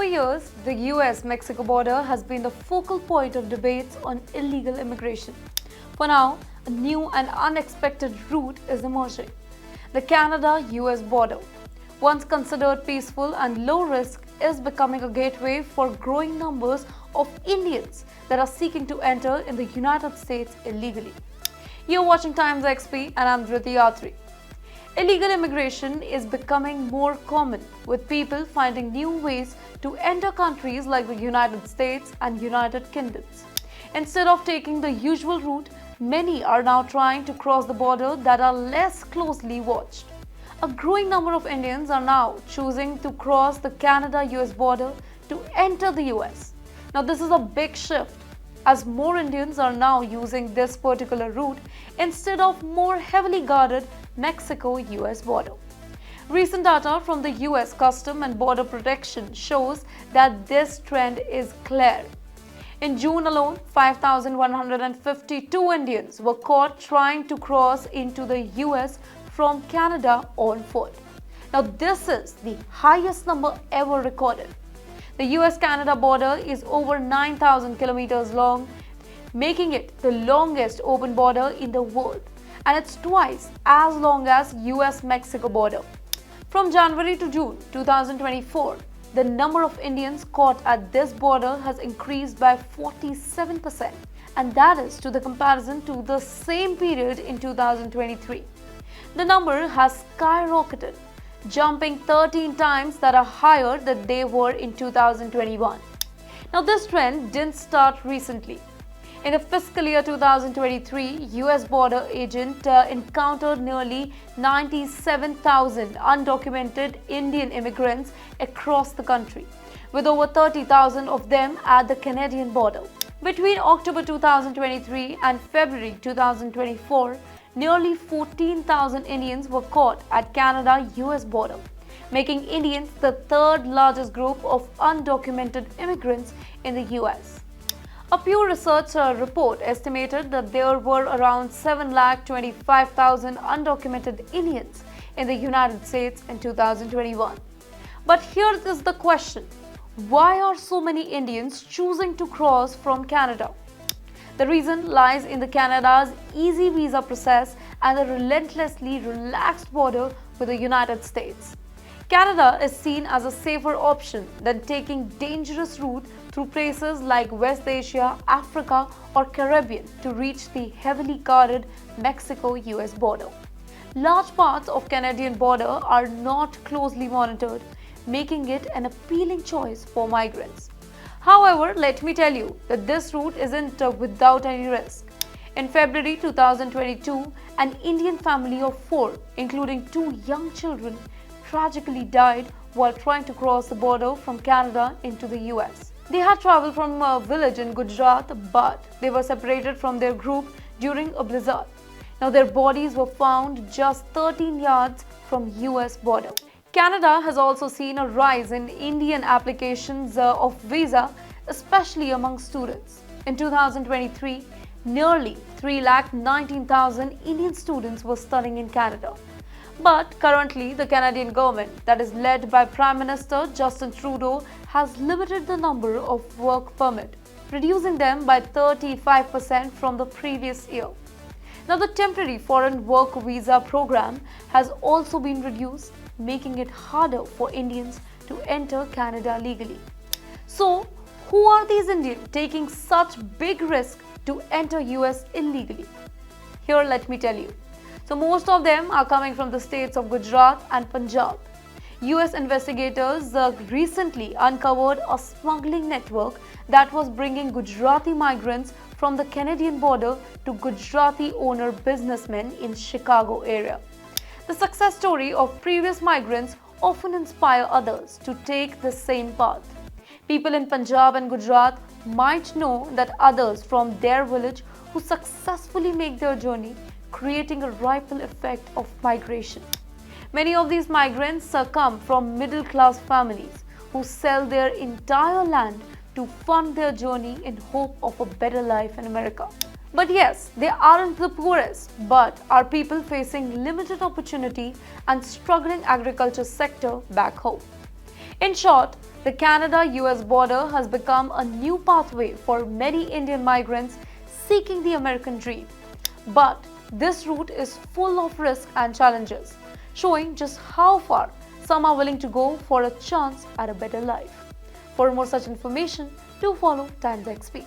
For years, the US-Mexico border has been the focal point of debates on illegal immigration. For now, a new and unexpected route is emerging: the Canada-U.S. border. Once considered peaceful and low risk, is becoming a gateway for growing numbers of Indians that are seeking to enter in the United States illegally. You're watching Times XP and I'm Dhriti Yatri. Illegal immigration is becoming more common, with people finding new ways to enter countries like the United States and United Kingdoms. Instead of taking the usual route, many are now trying to cross the border that are less closely watched. A growing number of Indians are now choosing to cross the Canada-U.S. border to enter the U.S. Now, this is a big shift, as more Indians are now using this particular route instead of more heavily guarded Mexico-U.S. border. Recent data from the U.S. Custom and Border Protection shows that this trend is clear. In June alone, 5,152 Indians were caught trying to cross into the U.S. from Canada on foot. Now, this is the highest number ever recorded. The US-Canada border is over 9,000 kilometers long, making it the longest open border in the world, and it's twice as long as US-Mexico border. From January to June 2024, the number of Indians caught at this border has increased by 47%, and that is to the comparison to the same period in 2023. The number has skyrocketed, jumping 13 times that are higher than they were in 2021. Now, this trend didn't start recently. In the fiscal year 2023, US border agent encountered nearly 97,000 undocumented Indian immigrants across the country, with over 30,000 of them at the Canadian border. Between October 2023 and February 2024, nearly 14,000 Indians were caught at Canada-U.S. border, making Indians the third largest group of undocumented immigrants in the U.S. A Pew Research report estimated that there were around 725,000 undocumented Indians in the United States in 2021. But here is the question: why are so many Indians choosing to cross from Canada? The reason lies in the Canada's easy visa process and the relentlessly relaxed border with the United States. Canada is seen as a safer option than taking dangerous route through places like West Asia, Africa, or Caribbean to reach the heavily guarded Mexico-U.S. border. Large parts of Canadian border are not closely monitored, making it an appealing choice for migrants. However, let me tell you that this route isn't without any risk. In February 2022, an Indian family of 4, including 2 young children, tragically died while trying to cross the border from Canada into the US. They had traveled from a village in Gujarat, but they were separated from their group during a blizzard. Now, their bodies were found just 13 yards from US border. Canada has also seen a rise in Indian applications of visa, especially among students. In 2023, nearly 319,000 Indian students were studying in Canada. But currently, the Canadian government, that is led by Prime Minister Justin Trudeau, has limited the number of work permits, reducing them by 35% from the previous year. Now, the temporary foreign work visa program has also been reduced, making it harder for Indians to enter Canada legally. So, who are these Indians taking such big risk to enter US illegally? Here, let me tell you. So, most of them are coming from the states of Gujarat and Punjab. US investigators recently uncovered a smuggling network that was bringing Gujarati migrants from the Canadian border to Gujarati owner businessmen in Chicago area. The success story of previous migrants often inspire others to take the same path. People in Punjab and Gujarat might know that others from their village who successfully make their journey, creating a ripple effect of migration. Many of these migrants come from middle-class families who sell their entire land to fund their journey in hope of a better life in America. But yes, they aren't the poorest, but are people facing limited opportunity and struggling agriculture sector back home. In short, the Canada-U.S. border has become a new pathway for many Indian migrants seeking the American dream. But this route is full of risks and challenges, showing just how far some are willing to go for a chance at a better life. For more such information, do follow Times XP.